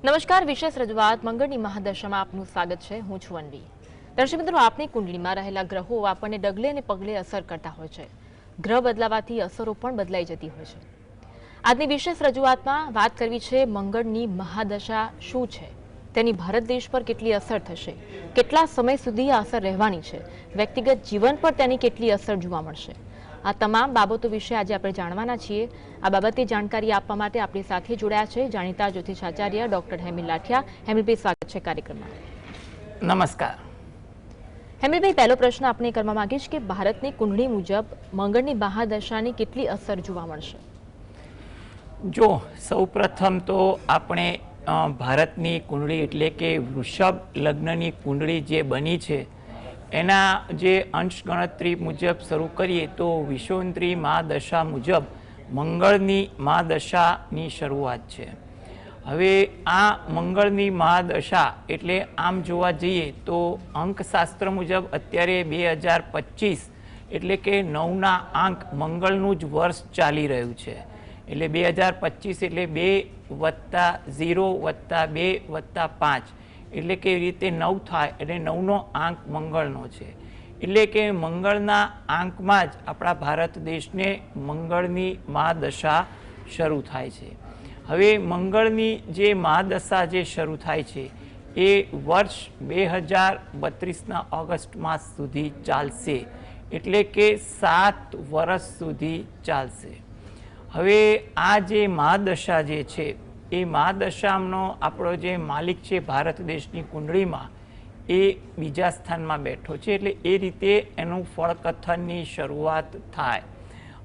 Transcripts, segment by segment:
નમસ્કાર, વિશેષ રજૂઆત મંગળની મહાદશામાં આપનું સ્વાગત છે। હું છું અન્વી। દર્શક મિત્રો, આપની કુંડળીમાં રહેલા ગ્રહો આપણને ડગલે ને પગલે અસર કરતા હોય છે। ગ્રહ બદલાવાથી અસરો પણ બદલાઈ જતી હોય છે। આજની વિશેષ રજૂઆતમાં વાત કરવી છે મંગળની મહાદશા શું છે, તેની ભારત દેશ પર કેટલી અસર થશે, કેટલા સમય સુધી આ અસર રહેવાની છે, વ્યક્તિગત જીવન પર તેની કેટલી અસર જોવા મળશે। આ તમામ બાબતો વિશે આજે આપણે જાણવાના છીએ। આ બાબતે જાણકારી આપવા માટે આપણી સાથે જોડાયા છે જાણીતા જ્યોતિષાચાર્ય ડોક્ટર હેમિલ લાઠિયા। હેમિલભાઈ, સ્વાગત છે કાર્યક્રમમાં। નમસ્કાર હેમિલભાઈ, પહેલો પ્રશ્ન આપણે કરવા માંગીશ કે ભારતની કુંડળી મુજબ મંગળની મહાદશાની કેટલી અસર જોવા મળશે? જો સૌપ્રથમ તો આપણે ભારતની કુંડળી એટલે કે વૃષભ લગ્નની કુંડળી જે બની છે એના જે અંશ ગણતરી મુજબ શરૂ કરીએ તો વિષુવંતરી મહાદશા મુજબ મંગળની મહાદશાની શરૂઆત છે। હવે આ મંગળની મહાદશા એટલે આમ જોવા જઈએ તો અંકશાસ્ત્ર મુજબ અત્યારે 2025 એટલે કે 9ના આંક મંગળનું જ વર્ષ ચાલી રહ્યું છે। એટલે 2025 એટલે 2 + 0 + 2 + 5 એટલે કે એવી રીતે 9 થાય એટલે 9નો આંક મંગળનો છે। એટલે કે મંગળના આંકમાં જ આપણા ભારત દેશને મંગળની મહાદશા શરૂ થાય છે। હવે મંગળની જે મહાદશા જે શરૂ થાય છે એ વર્ષ 2032ના ઓગસ્ટ માસ સુધી ચાલશે। એટલે કે 7 વર્ષ સુધી ચાલશે। હવે આ જે મહાદશા જે છે એ મહાદશાનો આપણો જે માલિક છે ભારત દેશની કુંડળીમાં એ બીજા સ્થાનમાં બેઠો છે। એટલે એ રીતે એનું ફળકથનની શરૂઆત થાય।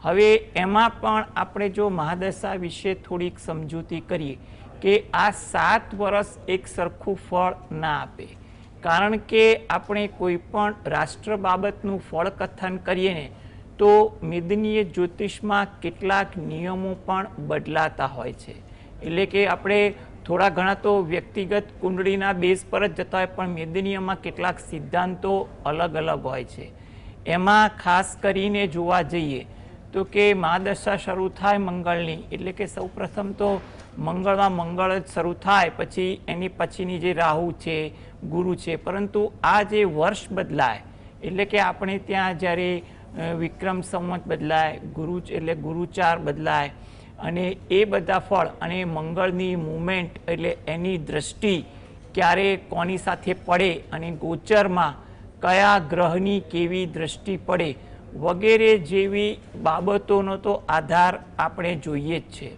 હવે એમાં પણ આપણે જો મહાદશા વિશે થોડીક સમજૂતી કરીએ કે આ 7 વર્ષ એક સરખું ફળ ના આપે, કારણ કે આપણે કોઈ પણ રાષ્ટ્ર બાબતનું ફળકથન કરીએ ને તો મેદનીય જ્યોતિષમાં કેટલાક નિયમો પણ બદલાતા હોય છે। એટલે કે આપણે થોડા ઘણા તો વ્યક્તિગત કુંડળીના બેઝ પર જ જતા હોય, પણ મેદનીયમાં કેટલાક સિદ્ધાંતો અલગ અલગ હોય છે। એમાં ખાસ કરીને જોવા જઈએ તો કે મહાદશા શરૂ થાય મંગળની એટલે કે સૌપ્રથમ તો મંગળમાં મંગળ જ શરૂ થાય, પછી એની પછીની જે રાહુ છે, ગુરુ છે, પરંતુ આ જે વર્ષ બદલાય એટલે કે આપણે ત્યાં જ્યારે વિક્રમ સંવત બદલાય, ગુરુ એટલે ગુરુચાર બદલાય અને એ બધા ફળ અને મંગળની મુવમેન્ટ એટલે એની દ્રષ્ટિ ક્યારે કોની સાથે પડે અને ગોચરમાં કયા ગ્રહની કેવી દ્રષ્ટિ પડે વગેરે જેવી બાબતોનો તો આધાર આપણે જોઈએ જ છે।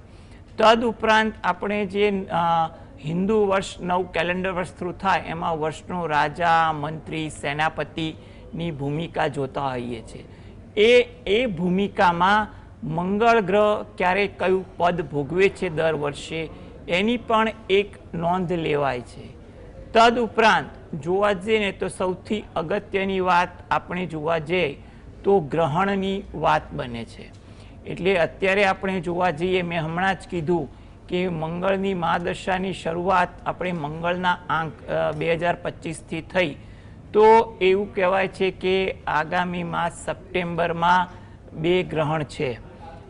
તદુપરાંત આપણે જે હિન્દુ વર્ષ 9 કેલેન્ડર વર્ષ થ્રુ થાય એમાં વર્ષનો રાજા, મંત્રી, સેનાપતિની ભૂમિકા જોતા હોઈએ છીએ। એ ભૂમિકામાં મંગળ ગ્રહ ક્યારે કયું પદ ભોગવે છે દર વર્ષે એની પણ એક નોંધ લેવાય છે। તદુપરાંત જોવા જઈએ ને તો સૌથી અગત્યની વાત આપણે જોવા જઈએ તો ગ્રહણની વાત બને છે। એટલે અત્યારે આપણે જોવા જઈએ, મેં હમણાં જ કીધું કે મંગળની મહાદશાની શરૂઆત આપણે મંગળના આંક 2025થી થઈ, તો એવું કહેવાય છે કે આગામી માસ સપ્ટેમ્બરમાં 2 ગ્રહણ છે।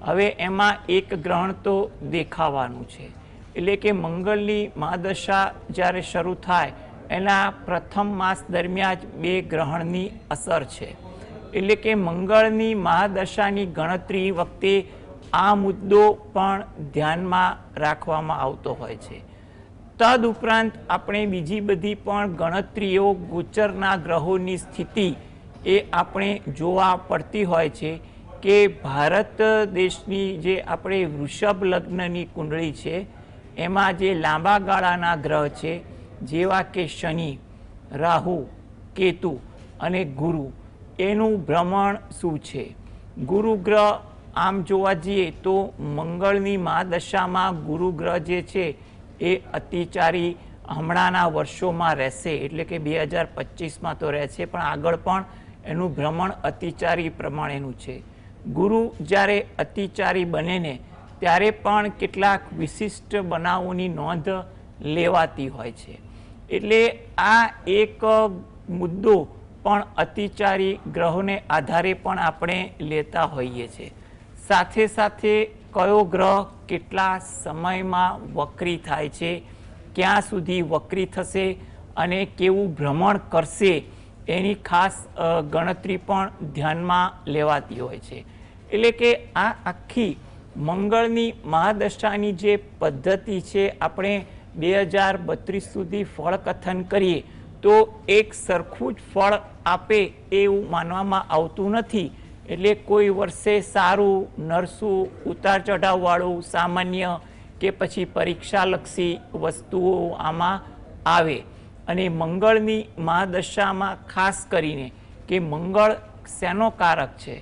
હવે એમાં એક ગ્રહણ તો દેખાવાનું છે। એટલે કે મંગળની મહાદશા જ્યારે શરૂ થાય એના પ્રથમ માસ દરમિયાન જ 2 ગ્રહણની અસર છે। એટલે કે મંગળની મહાદશાની ગણતરી વખતે આ મુદ્દો પણ ધ્યાનમાં રાખવામાં આવતો હોય છે। તદુપરાંત આપણે બીજી બધી પણ ગણતરીઓ ગોચરના ગ્રહોની સ્થિતિ એ આપણે જોવા પડતી હોય છે કે ભારત દેશની જે આપણે વૃષભ લગ્નની કુંડળી છે એમાં જે લાંબા ગાળાના ગ્રહ છે જેવા કે શનિ, રાહુ, કેતુ અને ગુરુ એનું ભ્રમણ શું છે। ગુરુ ગ્રહ આમ જોવા જઈએ તો મંગળની મહાદશામાં ગુરુ ગ્રહ જે છે એ અતિચારી હમણાંના વર્ષોમાં રહેશે। એટલે કે 2025માં તો રહેશે, પણ આગળ પણ એનું ભ્રમણ અતિચારી પ્રમાણેનું છે। ગુરુ જ્યારે અતિચારી બને ને ત્યારે પણ કેટલાક વિશિષ્ટ બનાવોની નોંધ લેવાતી હોય છે। એટલે આ એક મુદ્દો પણ અતિચારી ગ્રહોને આધારે પણ આપણે લેતા હોઈએ છીએ। સાથે સાથે કયો ગ્રહ કેટલા સમયમાં વક્રી થાય છે ક્યાં સુધી વક્રી થશે અને કેવું ભ્રમણ કરશે એની ખાસ ગણતરી પણ ધ્યાનમાં લેવાતી હોય છે. એટલે કે આ આખી મંગળની મહાદશાની જે પદ્ધતિ છે, આપણે 2032 સુધી ફળકથન કરીએ તો એક સરખું જ ફળ આપે એવું માનવામાં આવતું નથી. એટલે કોઈ વર્ષે સારું, નરસું, ઉતાર ચઢાવવાળું, સામાન્ય કે પછી પરીક્ષાલક્ષી વસ્તુઓ આમાં આવે. અને મંગળની મહાદશામાં ખાસ કરીને કે મંગળ શેનો કારક છે,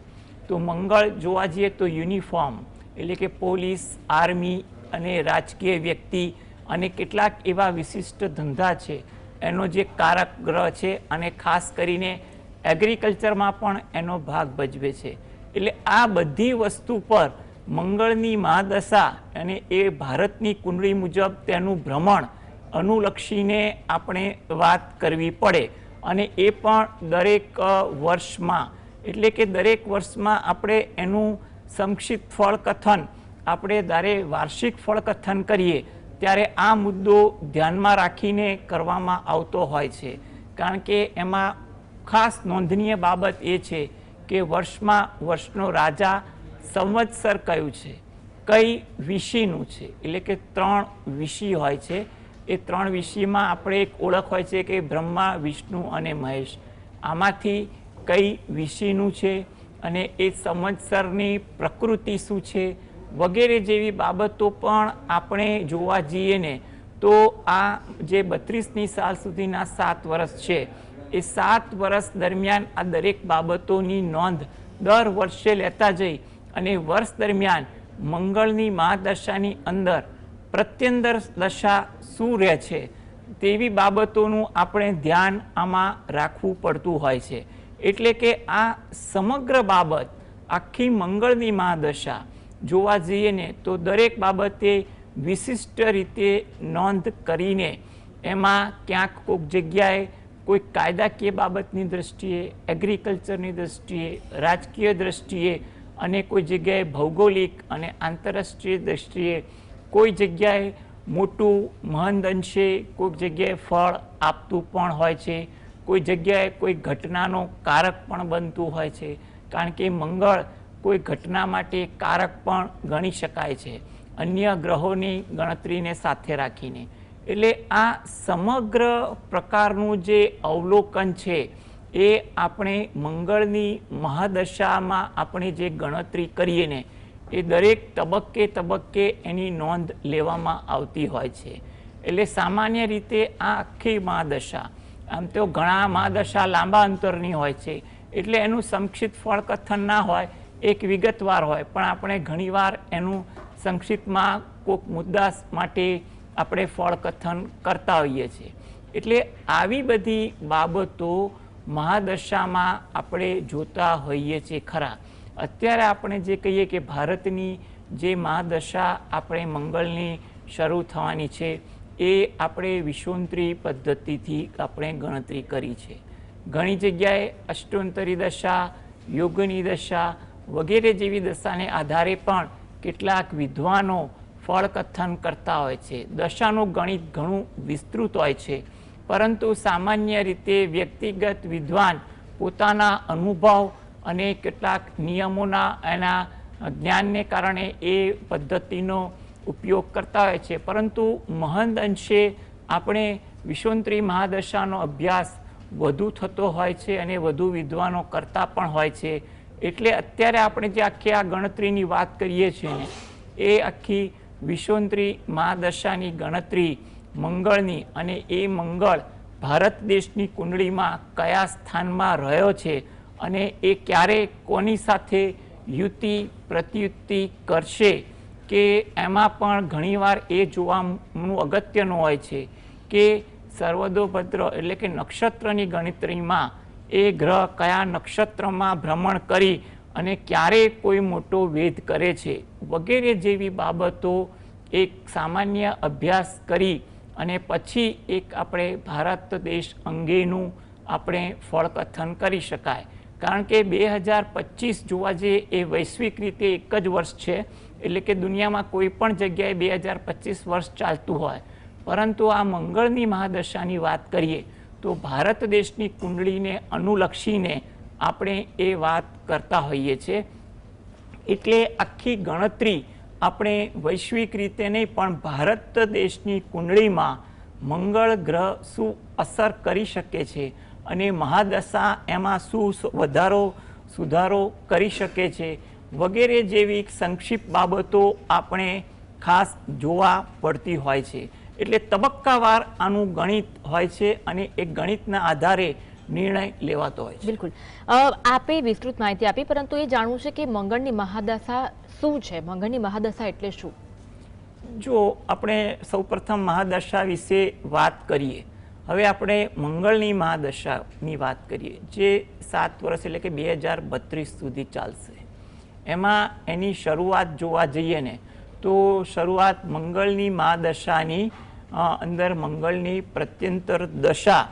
તો મંગળ જોવા જઈએ તો યુનિફોર્મ એટલે કે પોલીસ, આર્મી અને રાજકીય વ્યક્તિ અને કેટલાક એવા વિશિષ્ટ ધંધા છે એનો જે કારક ગ્રહ છે, અને ખાસ કરીને એગ્રીકલ્ચરમાં પણ એનો ભાગ ભજવે છે. એટલે આ બધી વસ્તુ પર મંગળની મહાદશા અને એ ભારતની કુંડળી મુજબ તેનું ભ્રમણ અનુલક્ષીને આપણે વાત કરવી પડે. અને એ પણ દરેક વર્ષમાં, એટલે કે દરેક વર્ષમાં આપણે એનું સંક્ષિપ્ત ફળકથન, આપણે જ્યારે વાર્ષિક ફળકથન કરીએ ત્યારે આ મુદ્દો ધ્યાનમાં રાખીને કરવામાં આવતો હોય છે. કારણ કે એમાં ખાસ નોંધનીય બાબત એ છે કે વર્ષમાં વર્ષનો રાજા સંવત્સર કયું છે, કઈ વિષિનું છે. એટલે કે 3 વિષિ હોય છે. એ 3 વિષિમાં આપણે એક ઓળખ હોય છે કે બ્રહ્મા, વિષ્ણુ અને મહેશ. આમાંથી કઈ વિષિનું છે અને એ સંવત્સરની પ્રકૃતિ શું છે વગેરે જેવી બાબતો પણ આપણે જોવા જઈએ ને તો આ જે 32મી સાલ સુધીના 7 વર્ષ છે, એ 7 વર્ષ દરમિયાન આ દરેક બાબતોની નોંધ દર વર્ષે લેતા જઈ અને વર્ષ દરમિયાન મંગળની મહાદશાની અંદર પ્રત્યંદર દશા શું રહે છે તેવી બાબતોનું આપણે ધ્યાન આમાં રાખવું પડતું હોય છે. એટલે કે આ સમગ્ર બાબત, આખી મંગળની મહાદશા જોવા જઈએ ને તો દરેક બાબતે વિશિષ્ટ રીતે નોંધ કરીને એમાં ક્યાંક કોઈક જગ્યાએ કોઈ કાયદાકીય બાબતની દ્રષ્ટિએ, એગ્રીકલ્ચરની દ્રષ્ટિએ, રાજકીય દ્રષ્ટિએ અને કોઈ જગ્યાએ ભૌગોલિક અને આંતરરાષ્ટ્રીય દ્રષ્ટિએ કોઈ જગ્યાએ મોટું મહંત અંશે કોઈક જગ્યાએ ફળ આપતું પણ હોય છે, કોઈ જગ્યાએ કોઈ ઘટનાનો કારક પણ બનતું હોય છે. કારણ કે મંગળ કોઈ ઘટના માટે કારક પણ ગણી શકાય છે અન્ય ગ્રહોની ગણતરીને સાથે રાખીને. એટલે આ સમગ્ર પ્રકારનું જે અવલોકન છે એ આપણે મંગળની મહાદશામાં આપણે જે ગણતરી કરીએ ને એ દરેક તબક્કે તબક્કે એની નોંધ લેવામાં આવતી હોય છે. એટલે સામાન્ય રીતે આ આખી મહાદશા, આમ તો ઘણા મહાદશા લાંબા અંતરની હોય છે એટલે એનું સંક્ષિપ્ત ફળકથન ના હોય, એક વિગતવાર હોય, પણ આપણે ઘણીવાર એનું સંક્ષિપ્તમાં કોઈક મુદ્દા માટે આપણે ફળકથન કરતા હોઈએ છીએ. એટલે આવી બધી બાબતો મહાદશામાં આપણે જોતા હોઈએ છીએ ખરા. અત્યારે આપણે જે કહીએ કે ભારતની જે મહાદશા આપણે મંગળની શરૂ થવાની છે એ આપણે વિષુવંતરી પદ્ધતિથી આપણે ગણતરી કરી છે. ઘણી જગ્યાએ અષ્ટોંતરી દશા, યોગની દશા વગેરે જેવી દશાને આધારે પણ કેટલાક વિદ્વાનો ફળકથન કરતા હોય છે. દશાનું ગણિત ઘણું વિસ્તૃત હોય છે, પરંતુ સામાન્ય રીતે વ્યક્તિગત વિદ્વાન પોતાના અનુભવ અને કેટલાક નિયમોના એના જ્ઞાનને કારણે એ પદ્ધતિનો ઉપયોગ કરતા હોય છે. પરંતુ મહંત અંશે આપણે વિષુવંતરી મહાદશાનો અભ્યાસ વધુ થતો હોય છે અને વધુ વિદ્વાનો કરતા પણ હોય છે. એટલે અત્યારે આપણે જે આખી આ ગણતરીની વાત કરીએ છીએ ને એ આખી વિષુવંતરી મહાદશાની ગણતરી મંગળની, અને એ મંગળ ભારત દેશની કુંડળીમાં કયા સ્થાનમાં રહ્યો છે અને એ ક્યારે કોની સાથે યુતિ પ્રત્યુતિ કરશે કે એમાં પણ ઘણીવાર એ જોવાનું અગત્યનું હોય છે કે સર્વદોભદ્ર એટલે કે નક્ષત્રની ગણતરીમાં એ ગ્રહ કયા નક્ષત્રમાં ભ્રમણ કરી અને ક્યારે કોઈ મોટો વેધ કરે છે વગેરે જેવી બાબતો એક સામાન્ય અભ્યાસ કરી અને પછી એક આપણે ભારત દેશ અંગેનું આપણે ફળકથન કરી શકાય. કારણ કે 2025 જોવા જઈએ એ વૈશ્વિક રીતે એક જ વર્ષ છે. એટલે કે દુનિયામાં કોઈ પણ જગ્યાએ 2025 વર્ષ ચાલતું હોય પરંતુ આ મંગળની મહાદશાની વાત કરીએ તો ભારત દેશની કુંડળીને અનુલક્ષીને આપણે એ વાત કરતા હોઈએ છીએ. એટલે આખી ગણતરી આપણે વૈશ્વિક રીતે નહીં પણ ભારત દેશની કુંડળીમાં મંગળ ગ્રહ શું અસર કરી શકે છે અને મહાદશા એમાં શું વધારો સુધારો કરી શકે છે વગેરે જેવી સંક્ષિપ્ત બાબતો આપણે ખાસ જોવા પડતી હોય છે. એટલે તબક્કાવાર આનું ગણિત હોય છે અને એ ગણિતના આધારે નિર્ણય લેવાતો હોય છે. બિલકુલ. આપે વિસ્તૃત માહિતી આપી, પરંતુ એ જાણવું છે કે મંગળની મહાદશા શું છે? મંગળની મહાદશા એટલે શું? જો આપણે સૌપ્રથમ મહાદશા વિશે વાત કરીએ, હવે આપણે મંગળની મહાદશાની વાત કરીએ જે 7 વર્ષ એટલે કે 2032 સુધી ચાલશે. એમાં એની શરૂઆત જોવા જઈએ ને તો શરૂઆત મંગળની મહાદશાની અંદર મંગળની પ્રત્યંતર દશા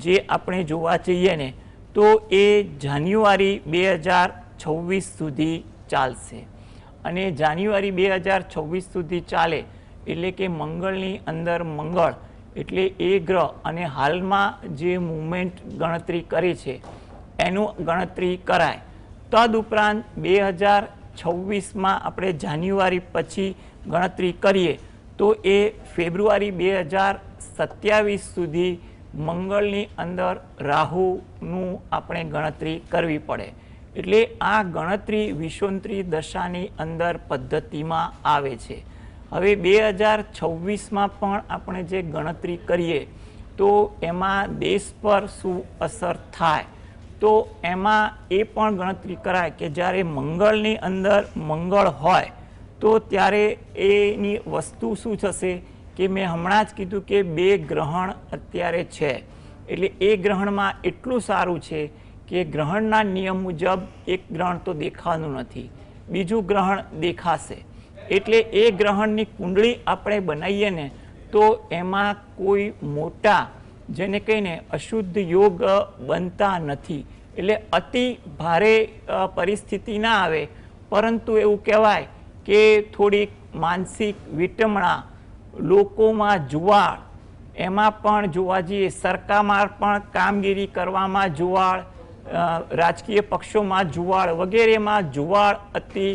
જે આપણે જોવા જઈએ ને તો એ જાન્યુઆરી 2026 સુધી ચાલશે. અને જાન્યુઆરી 2026 સુધી ચાલે એટલે કે મંગળની અંદર મંગળ એટલે એ ગ્રહ અને હાલમાં જે મુવમેન્ટ ગણતરી કરી છે એનું ગણતરી કરાય. તદુપરાંત 2026માં આપણે જાન્યુઆરી પછી ગણતરી કરીએ તો એ ફેબ્રુઆરી 2027 સુધી મંગળની અંદર રાહુનું આપણે ગણતરી કરવી પડે. એટલે આ ગણતરી વિષુવંતરી દશાની અંદર પદ્ધતિમાં આવે છે. હવે 2026માં પણ આપણે જે ગણતરી કરીએ તો એમાં દેશ પર શું અસર થાય તો એમાં એ પણ ગણતરી કરાય કે જ્યારે મંગળની અંદર મંગળ હોય તો ત્યારે એની વસ્તુ શું થશે કે મેં હમણાં જ કીધું કે 2 ગ્રહણ અત્યારે છે. એટલે એ ગ્રહણમાં એટલું સારું છે કે ગ્રહણના નિયમ મુજબ એક ગ્રહણ તો દેખાવાનું નથી, બીજું ગ્રહણ દેખાશે. એટલે એ ગ્રહણની કુંડળી આપણે બનાવીએ ને તો એમાં કોઈ મોટા જેને કહીને અશુદ્ધ યોગ બનતા નથી. એટલે અતિ ભારે પરિસ્થિતિ ના આવે, પરંતુ એવું કહેવાય કે થોડીક માનસિક વિટમણા, લોકોમાં જુવાળ, એમાં પણ જોવા જઈએ સરકારમાં પણ કામગીરી કરવામાં જુવાળ, રાજકીય પક્ષોમાં જુવાળ વગેરેમાં જુવાળ અતિ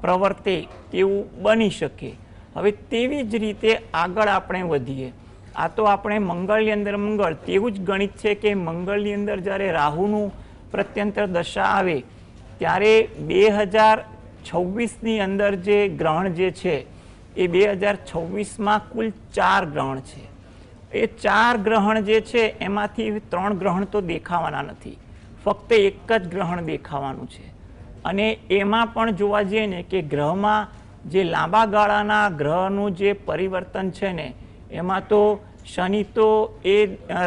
પ્રવર્તે તેવું બની શકે. હવે તેવી જ રીતે આગળ આપણે વધીએ. આ તો આપણે મંગળની અંદર મંગળ, તેવું જ ગણિત છે કે મંગળની અંદર જ્યારે રાહુનું પ્રત્યંતર દશા આવે ત્યારે 2026ની અંદર જે ગ્રહણ જે છે એ 2026માં કુલ 4 ગ્રહણ છે. એ 4 ગ્રહણ જે છે એમાંથી 3 ગ્રહણ તો દેખાવાના નથી, ફક્ત એક જ ગ્રહણ દેખાવાનું છે. અને એમાં પણ જોવા જઈએ ને કે ગ્રહમાં જે લાંબા ગાળાના ગ્રહનું જે પરિવર્તન છે ને એમાં તો શનિ તો એ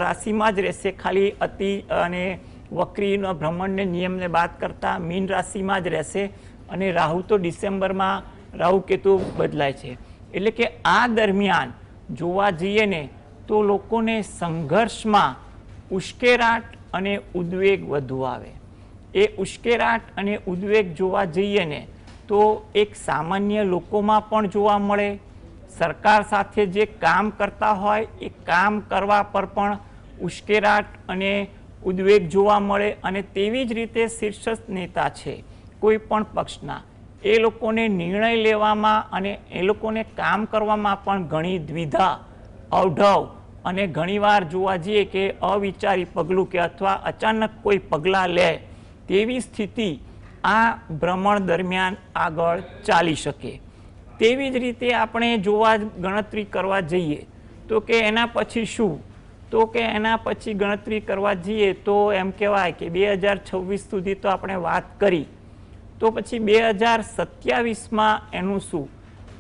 રાશિમાં જ રહેશે, ખાલી અતિ અને વક્રીના ભ્રમણને નિયમને બાદ કરતાં મીન રાશિમાં જ રહેશે. અને રાહુ તો ડિસેમ્બરમાં રાહુ કેતુ બદલાય છે. એટલે કે આ દરમિયાન જોવા જઈએ ને તો લોકોને સંઘર્ષમાં ઉશ્કેરાટ અને ઉદ્વેગ વધુ આવે. એ ઉશ્કેરાટ અને ઉદ્વેગ જોવા જઈએ ને તો એક સામાન્ય લોકોમાં પણ જોવા મળે, સરકાર સાથે જે કામ કરતા હોય એ કામ કરવા પર પણ ઉશ્કેરાટ અને ઉદ્વેગ જોવા મળે. અને તેવી જ રીતે શીર્ષસ્થ નેતા છે કોઈ પણ પક્ષના, એ લોકોને નિર્ણય લેવામાં અને એ લોકોને કામ કરવામાં પણ ઘણી દ્વિધા, અવઢવ અને ઘણીવાર જોવા જઈએ કે અવિચારી પગલું કે અથવા અચાનક કોઈ પગલાં લે તેવી સ્થિતિ આ ભ્રમણ દરમિયાન આગળ ચાલી શકે. તેવી જ રીતે આપણે જોવા ગણતરી કરવા જઈએ તો કે એના પછી શું, તો કે એના પછી ગણતરી કરવા જઈએ તો એમ કહેવાય કે 2026 સુધી તો આપણે વાત કરી, તો પછી 2027માં એનું શું?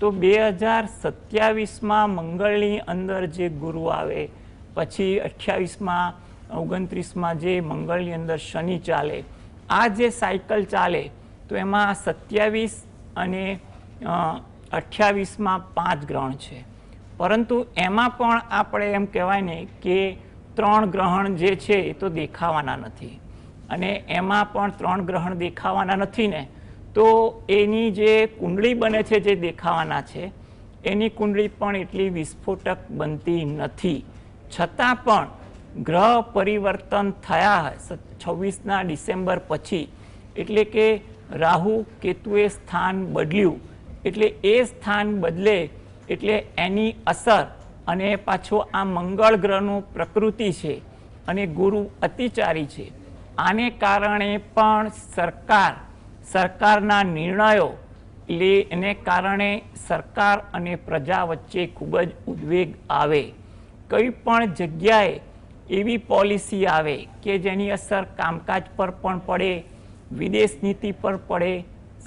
તો 2027માં મંગળની અંદર જે ગુરુ આવે, પછી 28માં 29માં જે મંગળની અંદર શનિ ચાલે, આ જે સાયકલ ચાલે તો એમાં 27 અને 28માં 5 ગ્રહણ છે. પરંતુ એમાં પણ આપણે એમ કહેવાય ને કે 3 ગ્રહણ જે છે એ તો દેખાવાના નથી. અને એમાં પણ 3 ગ્રહણ દેખાવાના નથી ને તો એની જે કુંડળી બને છે જે દેખાવાના છે એની કુંડળી પણ એટલી વિસ્ફોટક બનતી નથી. છતાં પણ ગ્રહ પરિવર્તન થયા 26 ડિસેમ્બર પછી, એટલે કે રાહુ કેતુએ સ્થાન બદલ્યું, એટલે એ સ્થાન બદલે એટલે એની અસર, અને પાછો આ મંગળ ગ્રહનું પ્રકૃતિ છે અને ગુરુ અતિચારી છે, આને કારણે પણ સરકારના નિર્ણયો એને કારણે સરકાર અને પ્રજા વચ્ચે ખૂબ જ ઉદ્વેગ આવે. કઈ પણ જગ્યાએ એવી પોલિસી આવે કે જેની અસર કામકાજ પર પણ પડે, વિદેશ નીતિ પર પડે,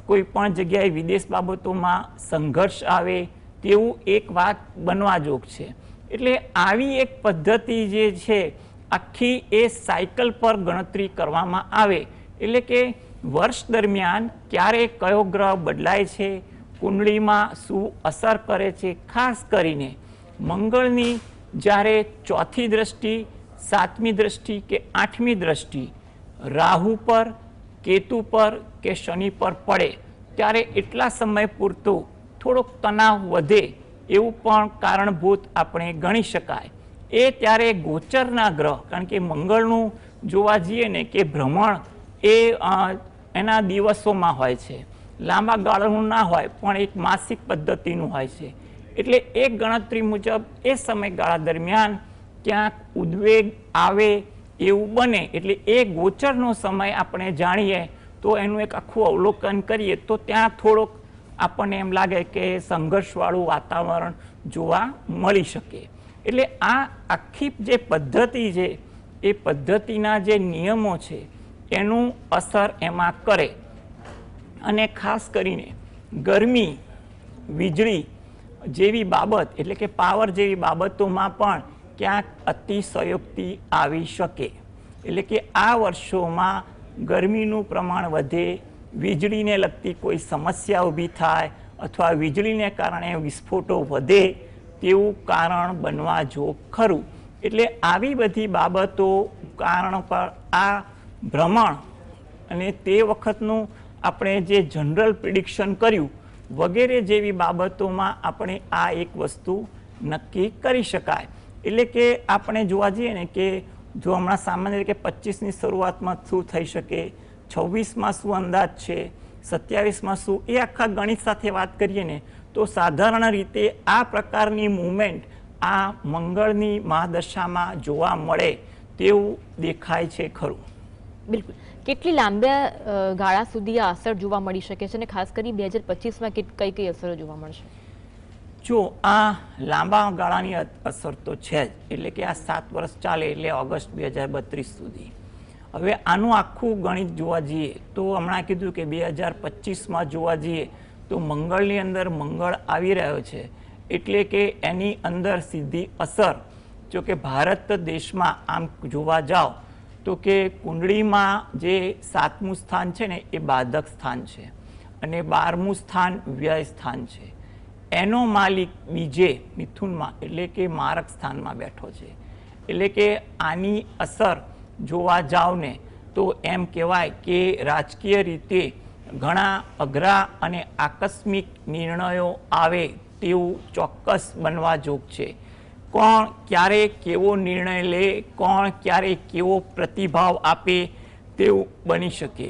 કોઈ પણ જગ્યાએ વિદેશ બાબતોમાં સંઘર્ષ આવે તેવું એક વાત બનવા જોગ છે. એટલે આવી એક પદ્ધતિ જે છે આખી એ સાયકલ પર ગણતરી કરવામાં આવે, એટલે કે વર્ષ દરમિયાન ક્યારે કયો ગ્રહ બદલાય છે, કુંડળીમાં શું અસર કરે છે. ખાસ કરીને મંગળની જ્યારે ચોથી દ્રષ્ટિ, સાતમી દ્રષ્ટિ કે આઠમી દ્રષ્ટિ રાહુ પર, કેતુ પર કે શનિ પર પડે ત્યારે એટલા સમય પૂરતું થોડોક તણાવ વધે એવું પણ કારણભૂત આપણે ગણી શકાય. એ ત્યારે ગોચરના ગ્રહ, કારણ કે મંગળનું જોવા જઈએ ને કે ભ્રમણ એ એના દિવસોમાં હોય છે, લાંબા ગાળાનું ના હોય પણ એક માસિક પદ્ધતિનું હોય છે. એટલે એક ગણતરી મુજબ એ સમયગાળા દરમિયાન ક્યાંક ઉદ્વેગ આવે એવું બને, એટલે એ ગોચરનો સમય આપણે જાણીએ તો એનું એક આખું અવલોકન કરીએ તો ત્યાં થોડોક આપણને એમ લાગે કે સંઘર્ષવાળું વાતાવરણ જોવા મળી શકે. એટલે આ આખી જે પદ્ધતિ છે એ પદ્ધતિના જે નિયમો છે એનું અસર એમાં કરે. અને ખાસ કરીને ગરમી, વીજળી જેવી બાબત, એટલે કે પાવર જેવી બાબતોમાં પણ ક્યાંક અતિશયોક્તિ આવી શકે. એટલે કે આ વર્ષોમાં ગરમીનું પ્રમાણ વધે, વીજળીને લગતી કોઈ સમસ્યા ઊભી થાય અથવા વીજળીને કારણે વિસ્ફોટો વધે તેવું કારણ બનવા જોગ ખરું. એટલે આવી બધી બાબતો કારણ પર આ ભ્રમણ અને તે વખતનું આપણે જે જનરલ પ્રિડિક્શન કર્યું વગેરે જેવી બાબતોમાં આપણે આ એક વસ્તુ નક્કી કરી શકાય. એટલે કે આપણે જોવા જઈએ ને કે જો હમણાં સામાન્ય રીતે 25ની શરૂઆતમાં શું થઈ શકે, 26માં શું અંદાજ છે, 27માં શું, એ આખા ગણિત સાથે વાત કરીએ ને તો સાધારણ રીતે આ પ્રકારની મૂવમેન્ટ આ મંગળની મહાદશામાં જોવા મળે તેવું દેખાય છે ખરું. બિલકુલ. કેટલી લાંબા ગાળા સુધી આ અસર જોવા મળી શકે છે અને ખાસ કરી 2025માં કઈ કઈ અસરો જોવા મળશે? જો આ લાંબા ગાળાની અસર તો છે જ, એટલે કે આ 7 વર્ષ ચાલે એટલે ઓગસ્ટ 2032 સુધી. હવે આનું આખું ગણિત જોવા જઈએ તો હમણાં કીધું કે 2025માં જોવા જઈએ તો મંગળની અંદર મંગળ આવી રહ્યો છે, એટલે કે એની અંદર સીધી અસર જો કે ભારત દેશમાં આમ જોવા જાઓ તો કે કુંડળીમાં જે 7મું સ્થાન છે ને એ બાધક સ્થાન છે અને 12મું સ્થાન વ્યય સ્થાન છે. એનો માલિક બીજે મિથુનમાં એટલે કે મારક સ્થાનમાં બેઠો છે. એટલે કે આની અસર જોવા જાઓ ને તો એમ કહેવાય કે રાજકીય રીતે ઘણા અઘરા અને આકસ્મિક નિર્ણયો આવે તેવું ચોક્કસ બનવા જોગ છે. કોણ ક્યારે કેવો નિર્ણય લે, કોણ ક્યારે કેવો પ્રતિભાવ આપે તેવું બની શકે.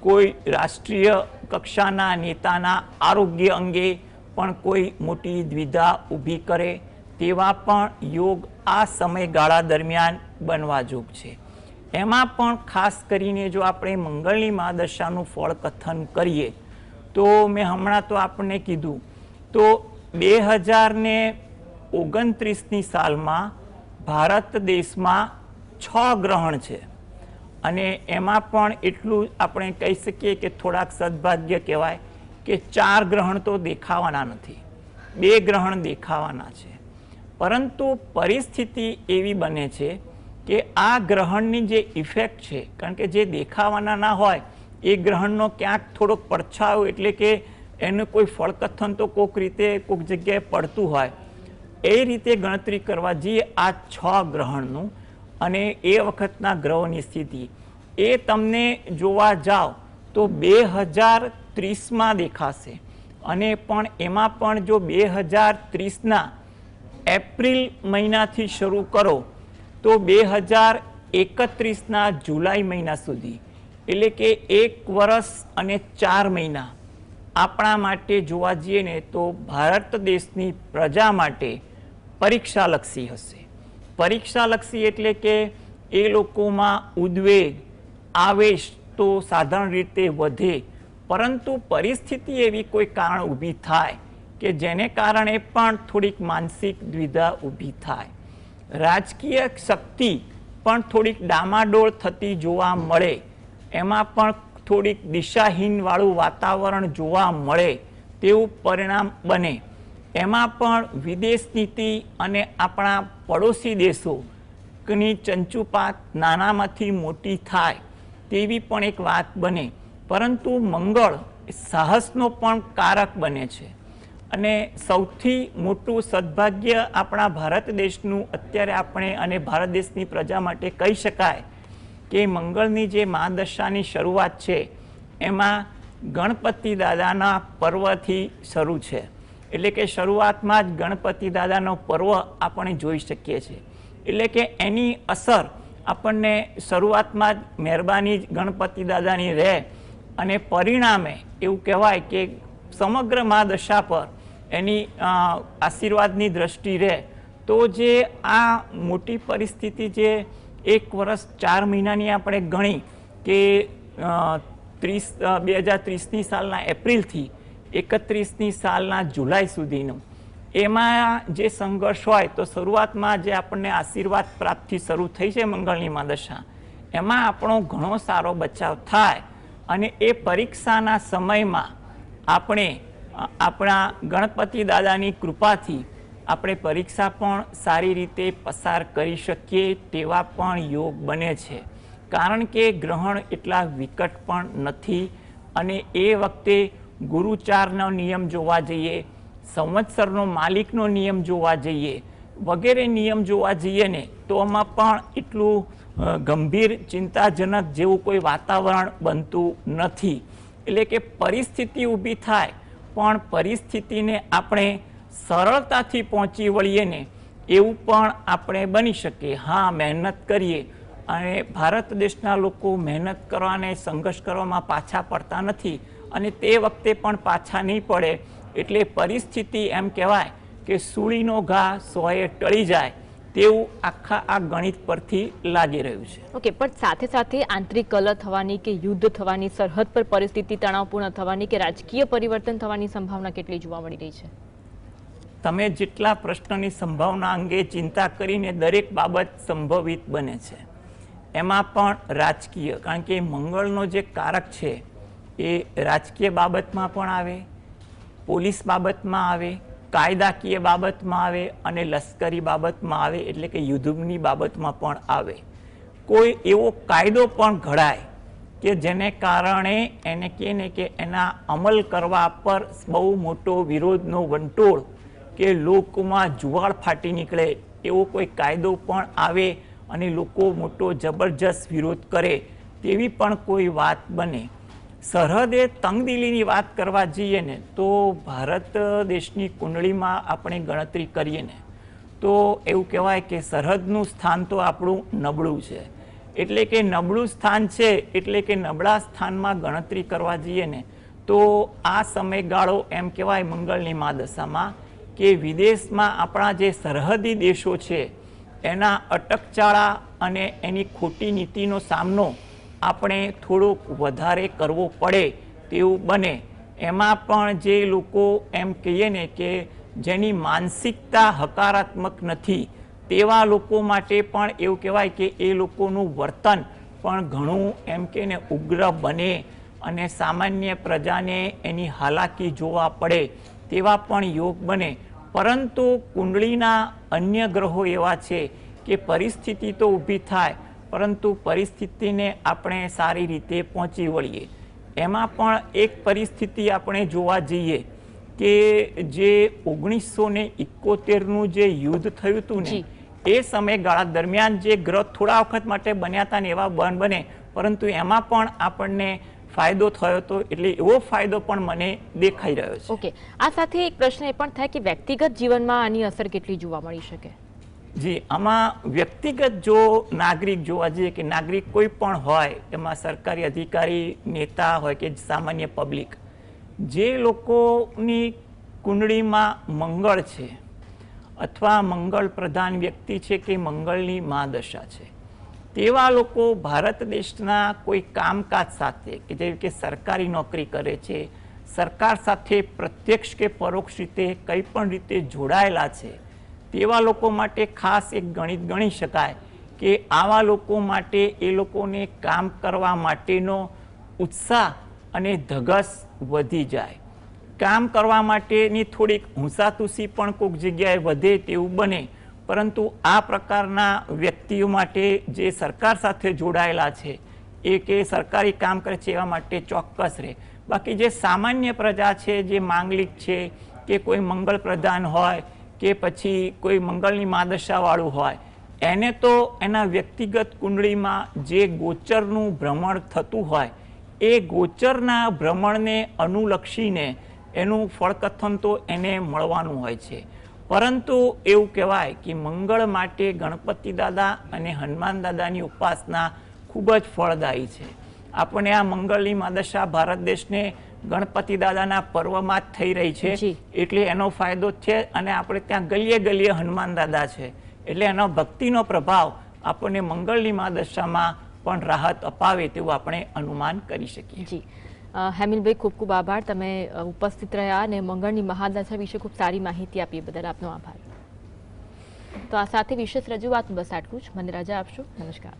કોઈ રાષ્ટ્રીય કક્ષાના નેતાના આરોગ્ય અંગે પણ કોઈ મોટી દ્વિધા ઊભી કરે તેવા પણ યોગ આ સમયગાળા દરમિયાન બનવા જોગ છે. એમાં પણ ખાસ કરીને જો આપણે મંગળની મહાદશાનું ફળ કથન કરીએ તો મેં હમણાં તો આપણને કીધું તો 2029ની સાલમાં ભારત દેશમાં 6 ગ્રહણ છે અને એમાં પણ એટલું આપણે કહી શકીએ કે થોડાક સદભાગ્ય કહેવાય કે 4 ગ્રહણ તો દેખાવાના નથી, 2 ગ્રહણ દેખાવાના છે. પરંતુ પરિસ્થિતિ એવી બને છે કે આ ગ્રહણની જે ઇફેક્ટ છે, કારણ કે જે દેખાવાના ના હોય એ ગ્રહણનો ક્યાંક થોડોક પડછાયો એટલે કે એનું કોઈ ફળકથન તો કોઈક રીતે કોઈક જગ્યાએ પડતું હોય, એ રીતે ગણતરી કરવા જઈએ આ 6 ગ્રહણનું અને એ વખતના ગ્રહોની સ્થિતિ એ તમને જોવા જાઓ તો 2030માં દેખાશે અને પણ એમાં પણ જો 2030ના એપ્રિલ મહિનાથી શરૂ કરો તો 2031ના જુલાઈ મહિના સુધી, એટલે કે 1 વર્ષ અને 4 મહિના આપણા માટે જોવા જઈએ ને તો ભારત દેશની પ્રજા માટે પરીક્ષાલક્ષી હશે. પરીક્ષાલક્ષી એટલે કે એ લોકોમાં ઉદ્વેગ, આવેશ તો સાધારણ રીતે વધે, પરંતુ પરિસ્થિતિ એવી કોઈ કારણ ઊભી થાય કે જેને કારણે પણ થોડીક માનસિક દ્વિધા ઊભી થાય. રાજકીય શક્તિ પણ થોડીક ડામાડોળ થતી જોવા મળે, એમાં પણ થોડીક દિશાહીનવાળું વાતાવરણ જોવા મળે તેવું પરિણામ બને. એમાં પણ વિદેશ નીતિ અને આપણા પડોશી દેશોની ચંચુપાત નાનામાંથી મોટી થાય તેવી પણ એક વાત બને. પરંતુ મંગળ સાહસનો પણ કારક બને છે અને સૌથી મોટું સદભાગ્ય આપણા ભારત દેશનું અત્યારે આપણે અને ભારત દેશની પ્રજા માટે કહી શકાય કે મંગળની જે મહાદશાની શરૂઆત છે એમાં ગણપતિ દાદાના પર્વથી શરૂ છે. એટલે કે શરૂઆતમાં જ ગણપતિ દાદાનો પર્વ આપણે જોઈ શકીએ છીએ. એટલે કે એની અસર આપણને શરૂઆતમાં જ મહેરબાની ગણપતિ દાદાની રહે અને પરિણામે એવું કહેવાય કે સમગ્ર મહાદશા પર એની આશીર્વાદની દ્રષ્ટિ રહે તો જે આ મોટી પરિસ્થિતિ જે 1 વર્ષ 4 મહિનાની આપણે ગણી કે 2030ની સાલના એપ્રિલથી 31ની સાલના જુલાઈ સુધીનું, એમાં જે સંઘર્ષ હોય તો શરૂઆતમાં જે આપણને આશીર્વાદ પ્રાપ્તિ શરૂ થઈ છે મંગળની મહાદશા, એમાં આપણો ઘણો સારો બચાવ થાય અને એ પરીક્ષાના સમયમાં આપણે આપણા ગણપતિ દાદાની કૃપાથી આપણે પરીક્ષા પણ સારી રીતે પસાર કરી શકીએ તેવા પણ યોગ બને છે. કારણ કે ગ્રહણ એટલા વિકટ પણ નથી અને એ વખતે ગુરુચારનો નિયમ જોવા જઈએ, સંવત્સરનો માલિકનો નિયમ જોવા જઈએ, વગેરે નિયમ જોવા જઈએ ને તો આમાં પણ એટલું ગંભીર ચિંતાજનક જેવું કોઈ વાતાવરણ બનતું નથી. એટલે કે પરિસ્થિતિ ઊભી થાય પણ પરિસ્થિતિને આપણે સરળતાથી પહોંચી વળીએ ને એવું પણ આપણે બની શકીએ. હા, મહેનત કરીએ અને ભારત દેશના લોકો મહેનત કરવાને સંઘર્ષ કરવામાં પાછા પડતા નથી અને તે વખતે પણ પાછા નહીં પડે. એટલે પરિસ્થિતિ એમ કહેવાય કે સૂળીનો ઘા સોએ ટળી જાય તેવું આખા આ ગણિત પરથી લાગી રહ્યું છે. ઓકે, પણ સાથે સાથે આંતરિક કલહ થવાની કે યુદ્ધ થવાની, સરહદ પર પરિસ્થિતિ તણાવપૂર્ણ થવાની કે રાજકીય પરિવર્તન થવાની સંભાવના કેટલી જોવા મળી રહી છે? તમે જેટલા પ્રશ્નની સંભાવના અંગે ચિંતા કરીને દરેક બાબત સંભવિત બને છે. એમાં પણ રાજકીય, કારણ કે મંગળનો જે કારક છે એ રાજકીય બાબતમાં પણ આવે, પોલીસ બાબતમાં આવે, કાયદાકીય બાબતમાં આવે અને લશ્કરી બાબતમાં આવે, એટલે કે યુદ્ધની બાબતમાં પણ આવે. કોઈ એવો કાયદો પણ ઘડાય કે જેને કારણે એને કહે ને કે એના અમલ કરવા પર બહુ મોટો વિરોધનો વંટોળ કે લોકોમાં જુવાળ ફાટી નીકળે એવો કોઈ કાયદો પણ આવે અને લોકો મોટો જબરજસ્ત વિરોધ કરે તેવી પણ કોઈ વાત બને. સરહદે તંગદિલીની વાત કરવા જઈએ ને તો ભારત દેશની કુંડળીમાં આપણે ગણતરી કરીએ ને તો એવું કહેવાય કે સરહદનું સ્થાન તો આપણું નબળું છે. એટલે કે નબળું સ્થાન છે એટલે કે નબળા સ્થાનમાં ગણતરી કરવા જઈએ ને તો આ સમયગાળો એમ કહેવાય મંગળની મહાદશામાં કે વિદેશમાં આપણા જે સરહદી દેશો છે એના અટકચાળા અને એની ખોટી નીતિનો સામનો આપણે થોડોક વધારે કરવો પડે તેવું બને. એમાં પણ જે લોકો એમ કહીએ ને કે જેની માનસિકતા હકારાત્મક નથી તેવા લોકો માટે પણ એવું કહેવાય કે એ લોકોનું વર્તન પણ ઘણું એમ કે ને ઉગ્ર બને અને સામાન્ય પ્રજાને એની હાલાકી જોવા પડે તેવા પણ યોગ બને. પરંતુ કુંડળીના અન્ય ગ્રહો એવા છે કે પરિસ્થિતિ તો ઊભી થાય પરંતુ પરિસ્થિતિને આપણે સારી રીતે પહોંચી વળીએ. એમાં પણ એક પરિસ્થિતિ આપણે જોવા જઈએ કે જે 1971નું જે યુદ્ધ થયું હતું ને એ સમયગાળા દરમિયાન જે ગ્રહ થોડા વખત માટે બન્યા હતા ને એવા બને પરંતુ એમાં પણ આપણને ફાયદો થયો હતો, એટલે એવો ફાયદો પણ મને દેખાઈ રહ્યો છે. ઓકે, આ સાથે એક પ્રશ્ન એ પણ થાય કે વ્યક્તિગત જીવનમાં આની અસર કેટલી જોવા મળી શકે? જી, આમાં વ્યક્તિગત જો નાગરિક જોવા જઈએ કે નાગરિક કોઈ પણ હોય, એમાં સરકારી અધિકારી, નેતા હોય કે સામાન્ય પબ્લિક, જે લોકોની કુંડળીમાં મંગળ છે અથવા મંગળ પ્રધાન વ્યક્તિ છે કે મંગળની મહાદશા છે, તેવા લોકો ભારત દેશના કોઈ કામકાજ સાથે કે જેવી કે સરકારી નોકરી કરે છે, સરકાર સાથે પ્રત્યક્ષ કે પરોક્ષ રીતે કંઈ પણ રીતે જોડાયેલા છે, તેવા લોકો માટે ખાસ એક ગણિત ગણી શકાય કે આવા લોકો માટે એ લોકોને કામ કરવા માટેનો ઉત્સાહ અને ધગશ વધી જાય. કામ કરવા માટેની થોડીક હુંસાતુસી પણ કોઈક જગ્યાએ વધે તેવું બને, પરંતુ આ પ્રકારના વ્યક્તિઓ માટે જે સરકાર સાથે જોડાયેલા છે એ કે સરકારી કામ કરે છે એવા માટે ચોક્કસ રહે. બાકી જે સામાન્ય પ્રજા છે, જે માંગલિક છે કે કોઈ મંગળ પ્રધાન હોય કે પછી કોઈ મંગળની મહાદશાવાળું હોય, એને તો એના વ્યક્તિગત કુંડળીમાં જે ગોચરનું ભ્રમણ થતું હોય એ ગોચરના ભ્રમણને અનુલક્ષીને એનું ફળકથન તો એને મળવાનું હોય છે. પરંતુ એવું કહેવાય કે મંગળ માટે ગણપતિ દાદા અને હનુમાન દાદાની ઉપાસના ખૂબ જ ફળદાયી છે. આપણે આ મંગળની મહાદશા ભારત દેશને ગણપતિ દાદાના પર્વમાં જ થઈ રહી છે, એટલે એનો ફાયદો છે. અને આપણે ત્યાં ગલીએ ગલીએ હનુમાન દાદા છે, એટલે એનો ભક્તિનો પ્રભાવ આપણને મંગળની મહાદશામાં પણ રાહત અપાવે તેવું આપણે અનુમાન કરી શકીએ. જી, હેમિલભાઈ, ખૂબ ખૂબ આભાર. તમે ઉપસ્થિત રહ્યા અને મંગળની મહાદશા વિશે ખૂબ સારી માહિતી આપી બદલ આપનો આભાર. તો આ સાથે વિશેષ રજૂઆત બસ આટલું જ. મને રજા આપશો. નમસ્કાર.